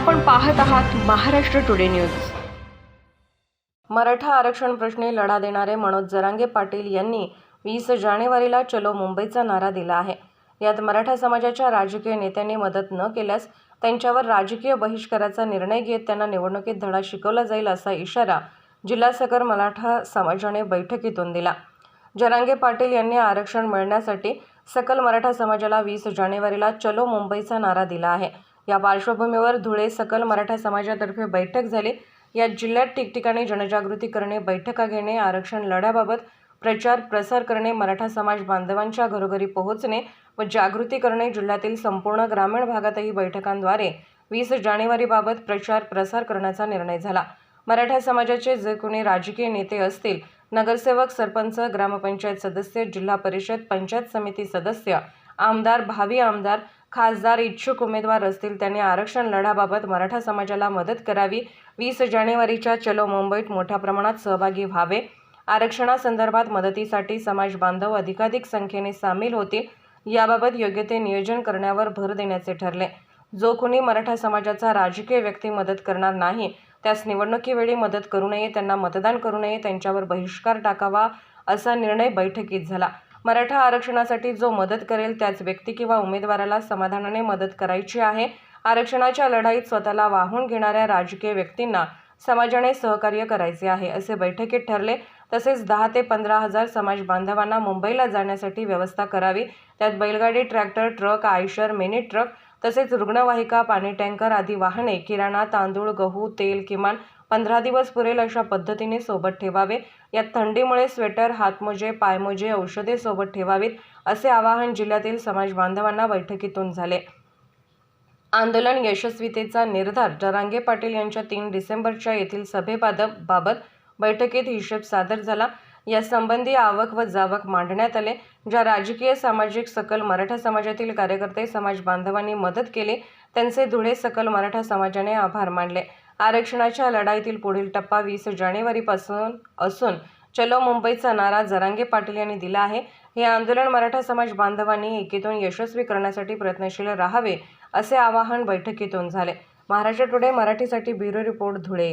आपण पाहत आहात महाराष्ट्र टुडे न्यूज। मराठा आरक्षण प्रश्नी लढा देणारे मनोज जरांगे पाटील यांनी 20 जानेवारीला चलो मुंबईचा नारा दिला आहे। यात मराठा समाजाच्या राजकीय नेत्यांनी मदत न केल्यास त्यांच्यावर राजकीय बहिष्काराचा निर्णय घेत त्यांना निवडणुकीत धडा शिकवला जाईल असा इशारा जिल्हा सकल मराठा समाजाने बैठकीतून दिला। जरांगे पाटील यांनी आरक्षण मिळण्यासाठी सकल मराठा समाजाला 20 जानेवारीला चलो मुंबईचा नारा दिला आहे। या पार्श्वभूमीवर धुळे सकल मराठा समाजातर्फे बैठक झाली। यात जिल्ह्यात ठिकठिकाणी जनजागृती करणे, बैठका घेणे, आरक्षण लढ्याबाबत प्रचार प्रसार करणे, मराठा समाज बांधवांच्या घरोघरी पोहोचणे व जागृती करणे, जिल्ह्यातील संपूर्ण ग्रामीण भागातही बैठकांद्वारे 20 जानेवारीबाबत प्रचार प्रसार करण्याचा निर्णय झाला। मराठा समाजाचे जे कोणी राजकीय नेते असतील, नगरसेवक, सरपंच, ग्रामपंचायत सदस्य, जिल्हा परिषद, पंचायत समिती सदस्य, आमदार, भावी आमदार, खासदार इच्छुक उमेदवार असतील त्यांनी आरक्षण लढ्याबाबत मराठा समाजाला मदत करावी। 20 जानेवारीच्या चलो मुंबईत मोठ्या प्रमाणात सहभागी व्हावे। आरक्षणासंदर्भात मदतीसाठी समाज बांधव अधिकाधिक संख्येने सामील होतील, याबाबत योग्य ते नियोजन करण्यावर भर देण्याचे ठरले। जो कोणी मराठा समाजाचा राजकीय व्यक्ती मदत करणार नाही, त्यास निवडणुकीवेळी मदत करू नये, त्यांना मतदान करू नये, त्यांच्यावर बहिष्कार टाकावा असा निर्णय बैठकीत झाला। मराठा आरक्षणासाठी जो मदत करेल त्याच व्यक्ती किंवा उमेदवाराला समाधानाने मदत करायची आहे। आरक्षणाच्या लढाईत स्वतःला वाहून घेणाऱ्या राजकीय व्यक्तींना समाजाने सहकार्य करायचे आहे असे बैठकीत ठरले। तसेच 10 ते 15 हजार समाज बांधवांना मुंबईला जाण्यासाठी व्यवस्था करावी। त्यात बैलगाडी, tractor, truck, Eicher, mini truck तसेच रुग्णवाहिका, पाणी टँकर आदी वाहने, किराणा, तांदूळ, गहू, तेल किमान 15 दिवस पुरेल अशा पद्धतीने सोबत ठेवावे। यात थंडीमुळे स्वेटर, हातमोजे, पायमोजे, औषधे सोबत ठेवावीत असे आवाहन जिल्ह्यातील समाज बांधवांना बैठकीतून झाले। आंदोलन यशस्वीतेचा निर्धार जरांगे पाटील यांच्या 3 डिसेंबरच्या येथील सभेबाबत बैठकीत हिशेब सादर झाला। यासंबंधी आवक व जावक मांडण्यात आले। ज्या राजकीय, सामाजिक सकल मराठा समाजातील कार्यकर्ते, समाज बांधवांनी मदत केली त्यांचे धुळे सकल मराठा समाजाने आभार मानले। आरक्षणाच्या लढाईतील पुढील टप्पा 20 जानेवारीपासून असून चलो मुंबईचा नारा जरांगे पाटील यांनी दिला आहे। हे आंदोलन मराठा समाज बांधवांनी एकीतून यशस्वी करण्यासाठी प्रयत्नशील राहावे असे आवाहन बैठकीतून झाले। महाराष्ट्र टुडे मराठीसाठी ब्युरो रिपोर्ट, धुळे।